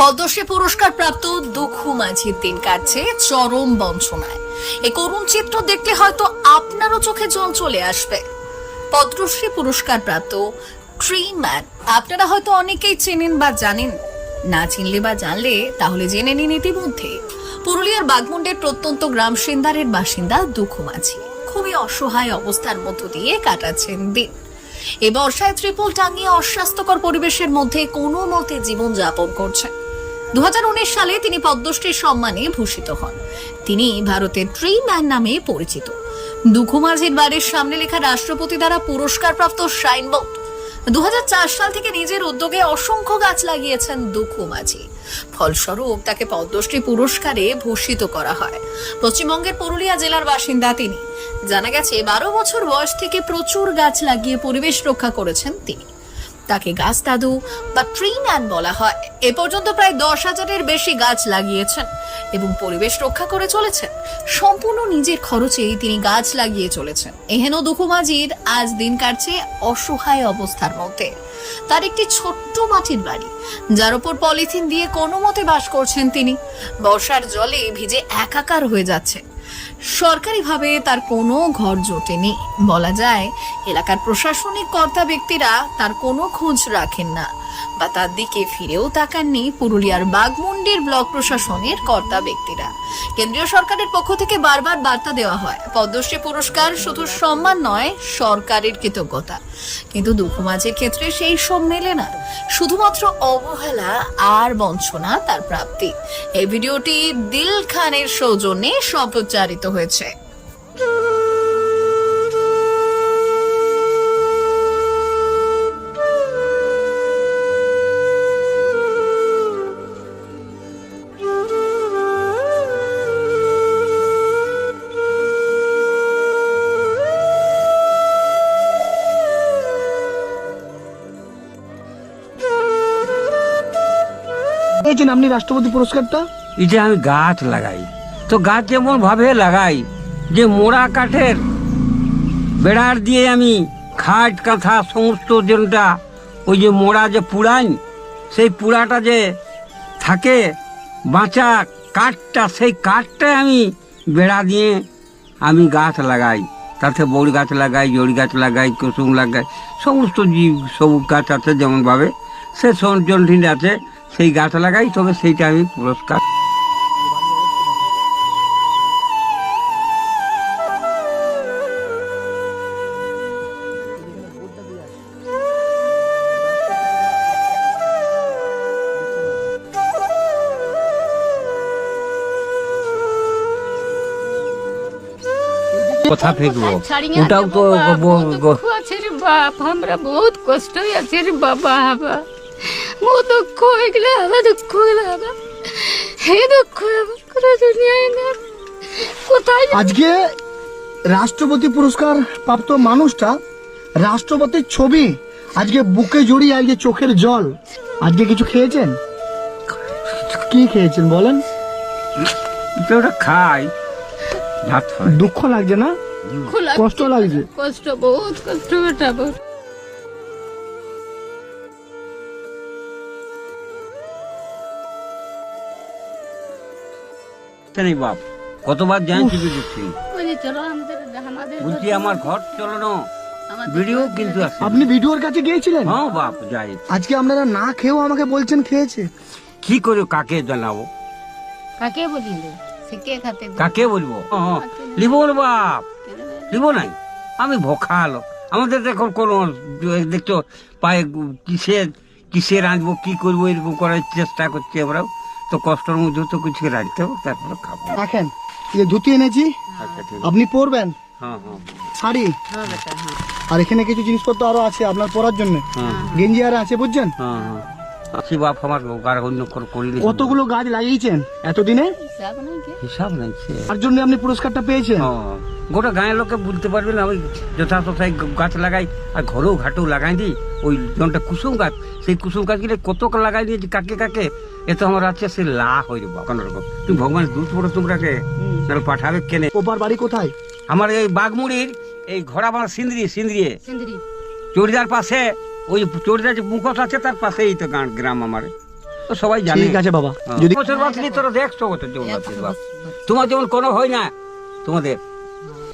পদ্মশ্রী পুরস্কার প্রাপ্ত দুঃখু মাঝির দিন কাটছে চরম বঞ্চনায়। এই করুণ চিত্র দেখলে হয়তো আপনারও চোখে জল চলে আসবে। পদ্মশ্রী পুরস্কার প্রাপ্ত ট্রি ম্যান আপনারা হয়তো অনেকেই চেনেন বা জানেন, না চিনলে বা জানলে তাহলে জেনে নিন ইতিমধ্যে। পুরুলিয়ার বাগমুন্ডের প্রত্যন্ত গ্রাম সিন্দারের বাসিন্দা দুঃখু মাঝি খুবই অসহায় অবস্থার মধ্য দিয়ে কাটাচ্ছেন দিন। এ বর্ষায় ত্রিপল টাঙিয়ে অস্বাস্থ্যকর পরিবেশের মধ্যে কোনো মতে জীবন যাপন করছেন। 2019 সালে তিনি পদ্মশ্রী সম্মানে ভূষিত হন। তিনি ভারতের ট্রি ম্যান নামে পরিচিত। দুঃখু মাঝির বাড়ির সামনে লেখা রাষ্ট্রপতি দ্বারা পুরস্কারপ্রাপ্ত সাইনবোর্ড। 2004 সাল থেকে নিজের উদ্যোগে অসংখ্য গাছ লাগিয়েছেন দুঃখু মাঝি। ফলস্বরূপ তাকে পদ্মশ্রী পুরস্কারে ভূষিত করা হয়। পশ্চিমবঙ্গের পুরুলিয়া জেলার বাসিন্দা তিনি। জানা গেছে 12 বছর বয়স থেকে প্রচুর গাছ লাগিয়ে পরিবেশ রক্ষা করেছেন তিনি। তাকে গাছ দাদু বা ট্রি ম্যান বলা হয়। এ পর্যন্ত প্রায় 10,000-এর বেশি গাছ লাগিয়েছেন এবং পরিবেশ রক্ষা করে চলেছেন। সম্পূর্ণ নিজের খরচেই তিনি গাছ লাগিয়ে চলেছেন। এহেন দুঃখু মাঝির আজ দিন কাটছে অসহায় অবস্থার মধ্যে। তার একটি ছোট্ট মাটির বাড়ি, যার উপর পলিথিন দিয়ে কোনো মতে বাস করছেন তিনি। বর্ষার জলে ভিজে একাকার হয়ে যাচ্ছে। সরকারিভাবে তার কোনো ঘর জোটেনি। বলা যায় এলাকার প্রশাসনিক কর্তা ব্যক্তিরা তার কোনো খোঁজ রাখেন না বা তার দিকে ফিরেও তাকাননি পুরুলিয়ার বাগমুন্ডির ব্লক প্রশাসনের কর্তা ব্যক্তিরা। কেন্দ্রীয় সরকারের পক্ষ থেকে বারবার বার্তা দেওয়া হয় পদ্মশ্রী পুরস্কার শুধু সম্মান নয়, সরকারের কৃতজ্ঞতা। কিন্তু দুঃখু মাঝির ক্ষেত্রে সেই সব মেলে না, শুধুমাত্র অবহেলা আর বঞ্চনা তার প্রাপ্তি। এই ভিডিওটি দিল খানের সৌজন্যে সম্প্রচারিত হয়েছে। পেয়েছেন আপনি রাষ্ট্রপতি পুরস্কারটা? এই যে আমি গাছ লাগাই, তো গাছ যেমন ভাবে লাগাই যে মোড়া কাঠের বেড়ার দিয়ে আমি খাট কাঁথা সমস্ত যেটা ওই যে মোড়া যে পুড়াই, সেই পুড়াটা যে থাকে বাঁচা কাঠটা, সেই কাঠটাই আমি বেড়া দিয়ে আমি গাছ লাগাই। তাতে বড় গাছ লাগাই, জড়ি গাছ লাগাই, কুসুম লাগাই, সমস্ত জীব সবুজ গাছ আছে যেমনভাবে সে সঞ্চল আছে, সেই গাছ লাগাই। তবে সেইটা আমি পুরস্কার। কথা ফেকবো ওটাও তো আছে রে বাপ, আমরা বহুত কষ্ট আছে রে বাবা। হবা মো দুঃখ হয়ে গেলে আবার দুঃখ হয়ে গেলে হে দুঃখ করে দুনিয়ায় না কোথায়। আজকে রাষ্ট্রপতি পুরস্কার প্রাপ্ত মানুষটা, রাষ্ট্রপতির ছবি আজকে বুকে জড়িয়ে, আজকে চোখের জল। আজকে কিছু খেয়েছেন? কি খেয়েছেন বলেন? ওটা খাই, ভাত হয়। দুঃখ লাগছে না? কষ্ট লাগছে? কষ্ট, বহুত কষ্ট বেটা। নেই বাপ, কতবার জানছি বুঝছি, ওই যে চলো আমাদের বলছি আমার ঘর চলো না, ভিডিও কিন্তু আছে। আপনি ভিডিওর কাছে গিয়েছিলেন? হ্যাঁ বাপ যাই। আজকে আপনারা না খেয়েও আমাকে বলছেন খেয়েছে। কি করে কাকে জানাবো? কাকে বলিলে সে কে খাতে কাকে বলবো? লিবো না বাপ, লিবো নাই। আমি ভোখা লোক, আমাদের দেখো কোনো দেখছো পায়ে কিসে রাঁধবো, কি করবো, এরকম করার চেষ্টা করছি আমরাও। তো কষ্টের মধ্যে তো কিছু রাখতে হবে, তারপরে খাবো। রাখেন, এই ধুতি এনেছি, আচ্ছা ঠিক আছে। আপনি পরবেন হ্যাঁ হ্যাঁ শাড়ি, হ্যাঁ বেটা, হ্যাঁ আর এখানে কিছু জিনিসপত্র আরো আছে আপনার পরার জন্য, হ্যাঁ গেঞ্জি আর আছে, বুঝছেন? হ্যাঁ হ্যাঁ। আছি বাপ, আমার আর অন্য করিনি। কতগুলো গাছ লাগিয়েছেন এতদিনে? হিসাব নাই কে হিসাব নাই। তার জন্য আপনি পুরস্কারটা পেয়েছেন। গোটা গাঁয়ের লোকে বলতে পারবে না, ওই যথাযথায় গাছ লাগাই আর ঘরেও ঘাটেও লাগাই দিই। ওই জনটা কুসুম গাছ, সেই কুসুম গাছগুলো কত লাগাই দিয়েছি কাকে কাকে। এ তো আমার আছে সে লা হয়ে যাবো কোনো রকম। তুমি ভগবান দুধ পড়ো তোমরাকে, তাহলে পাঠাবে কেনে। ওপার বাড়ি কোথায়? আমার এই বাগমুড়ির এই ঘোড়া বাঁধা সিন্দ্রি সিন্দ্রি চড়িদার পাশে, ওই চড়িদার যে মুখোশ আছে তার পাশেই তো গ্রাম আমার। তো সবাই জানে। ঠিক আছে বাবা, যদি যদি বছর বাঁচলি তোরা দেখছো কত যেমন বাঁচছিস বাপ, তোমার যেমন কোনো হয় না তোমাদের